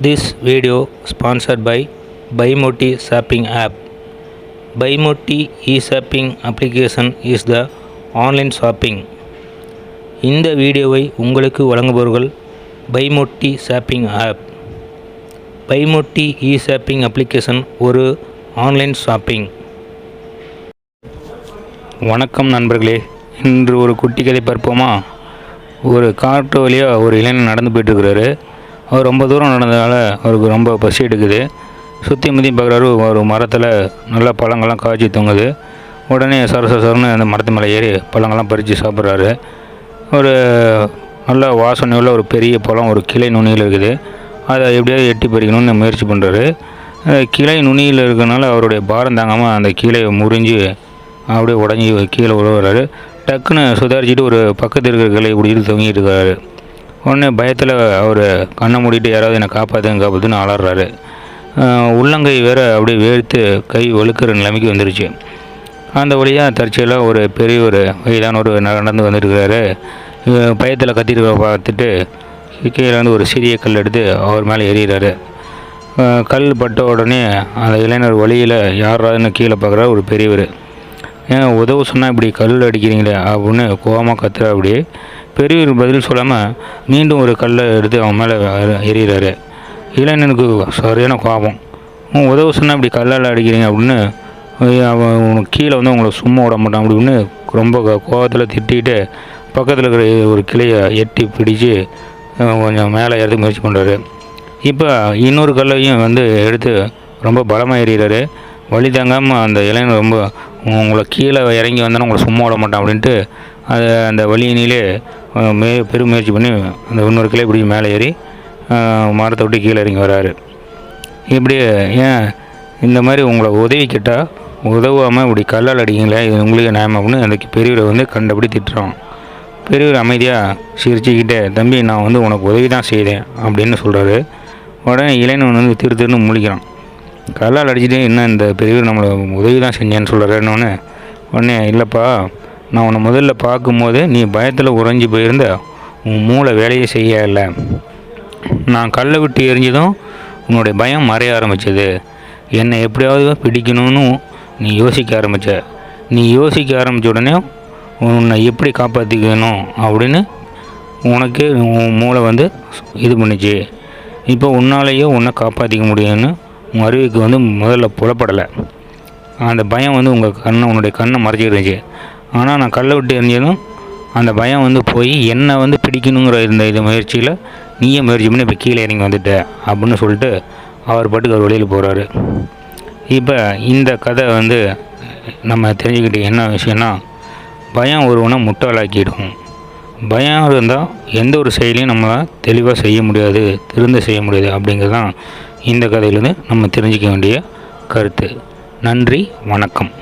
This video sponsored by BuyMoti shopping app. BuyMoti e-shopping application is the online shopping. இந்த வீடியோவை உங்களுக்கு வழங்குபவர்கள் BuyMoti shopping app. BuyMoti e-shopping application ஒரு online shopping. வணக்கம் நண்பர்களே, இன்று ஒரு குட்டி கதை பார்ப்போமா? ஒரு காட்டு வழியாக ஒரு இளைஞன் நடந்து போயிட்டுருக்கிறாரு. அவர் ரொம்ப தூரம் நடந்ததால் அவருக்கு ரொம்ப பசி எடுக்குது. சுற்றி முற்றி பார்க்குறாரு, ஒரு மரத்தில் நல்லா பழங்கள்லாம் காய்ச்சி தொங்குது. உடனே சரசரன்னு அந்த மரத்து மேலே ஏறி பழங்கள்லாம் பறித்து சாப்பிட்றாரு. ஒரு நல்ல வாசனையுள்ள ஒரு பெரிய பழம் ஒரு கிளை நுனியில் இருக்குது. அதை எப்படியாவது எட்டி பறிக்கணும்னு முயற்சி பண்ணுறாரு. கிளை நுனியில் இருக்கிறனால அவருடைய பாரம் தாங்காமல் அந்த கீழே முறிஞ்சு அப்படியே உடஞ்சி கீழே உழுவுறாரு. டக்குன்னு சுதாரிச்சுட்டு ஒரு பக்கத்தில் இருக்கிற கிளை பிடிச்சிட்டு தொங்கிட்டு இருக்காரு. உடனே பயத்தில் அவர் கண்ணை மூடிட்டு யாராவது என்னை காப்பாற்றுன்னு அலறாரு. உள்ளங்கை வேறு அப்படியே வேர்த்து கை வழுக்கிற நிலைமைக்கு வந்துருச்சு. அந்த வழியாக தற்செயலாக ஒரு பெரிய ஒரு வயதான ஒரு நடந்து வந்துருக்கிறாரு. பயத்தில் கத்திட்டு பார்த்துட்டு கீழே வந்து ஒரு சிறிய கல் எடுத்து அவர் மேலே எறிகிறாரு. கல் பட்ட உடனே அந்த இளைஞர் வழியில் யாராதுன்னு கீழே பார்க்குறாரு. ஒரு பெரியவர், ஏன் உதவு சொன்னால் இப்படி கல் அடிக்கிறீங்களே அப்படின்னு கோவமாக கத்துறா. அப்படியே பெரியவர் பதில் சொல்லாமல் மீண்டும் ஒரு கல்லை எடுத்து அவன் மேலே எறிகிறாரு. இளைஞனுக்கு சரியான கோபம். உதவு சொன்னால் இப்படி கல்லால் அடிக்கிறீங்க அப்படின்னு அவன் கீழே வந்து அவங்கள சும்மா விட மாட்டான் அப்படின்னு ரொம்ப கோபத்தில் திட்டிகிட்டு பக்கத்தில் இருக்கிற ஒரு கிளையை எட்டி பிடிச்சி கொஞ்சம் மேலே ஏறதுக்கு முயற்சி பண்ணுறாரு. இப்போ இன்னொரு கல்லையும் வந்து எடுத்து ரொம்ப பலமாக எறிகிறாரு. வழி தாங்காமல் அந்த இளைஞர் ரொம்ப உங்களை கீழே இறங்கி வந்தாலும் உங்களை சும்மா விட மாட்டான் அப்படின்ட்டு அந்த வழியினிலே பெரும் முயற்சி பண்ணி அந்த இன்னொரு கிளை பிடிச்சி மேலே ஏறி மரத்தை விட்டு கீழே இறங்கி வராரு. இப்படி ஏன் இந்த மாதிரி உங்களை உதவி கேட்டால் உதவாமல் இப்படி கல்லால் அடிக்கீங்களே, இது உங்களுக்கு நியாயம் அப்படின்னு அந்த பெரியவரை வந்து கண்டபடி திட்டுறோம். பெரியவர் அமைதியாக சிரிச்சுக்கிட்டே, தம்பி நான் வந்து உனக்கு உதவி தான் செய்தேன் அப்படின்னு சொல்கிறாரு. உடனே இளைஞன் வந்து திருன்னு முழிக்கிறான். கல்லால் அடிச்சுட்டு என்ன இந்த பெரியவர் நம்மளை உதவி தான் செஞ்சேன்னு சொல்கிறேன்னு. உடனே இல்லைப்பா, நான் உன்னை முதல்ல பார்க்கும்போது நீ பயத்தில் உறைஞ்சி போயிருந்த, உன் மூளை வேலையை செய்ய இல்லை. நான் கல்லை விட்டு எரிஞ்சதும் உன்னுடைய பயம் மறைய ஆரம்பித்தது. என்னை எப்படியாவது பிடிக்கணும்னு நீ யோசிக்க ஆரம்பித்த. நீ யோசிக்க ஆரம்பித்த உடனே உன்னை எப்படி காப்பாற்றிக்கணும் அப்படின்னு உனக்கு உன் மூளை வந்து இது பண்ணிச்சு. இப்போ உன்னாலேயே உன்னை காப்பாற்றிக்க முடியும்னு உங்கள் அறிவுக்கு வந்து முதல்ல புலப்படலை. அந்த பயம் வந்து உன்னுடைய கண்ணை மறைச்சிருந்துச்சு. ஆனால் நான் கல்லை விட்டு எரிஞ்சதும் அந்த பயம் வந்து போய் என்னை வந்து பிடிக்கணுங்கிற இது முயற்சியில் நீயே முயற்சி பண்ணி இப்போ கீழே இறங்கி வந்துட்ட அப்படின்னு சொல்லிட்டு அவர் பாட்டுக்கு அவர் வெளியில் போகிறாரு. இப்போ இந்த கதை வந்து நம்ம தெரிஞ்சுக்கிட்டு என்ன விஷயம்னா, பயம் ஒருவனை முட்டாளாக்கிடும். பயம் இருந்தால் எந்த ஒரு செயலையும் நம்மளால் தெளிவாக செய்ய முடியாது, திருந்த செய்ய முடியாது. அப்படிங்கிறது தான் இந்த கதையிலேருந்து நம்ம தெரிஞ்சிக்க வேண்டிய கருத்து. நன்றி, வணக்கம்.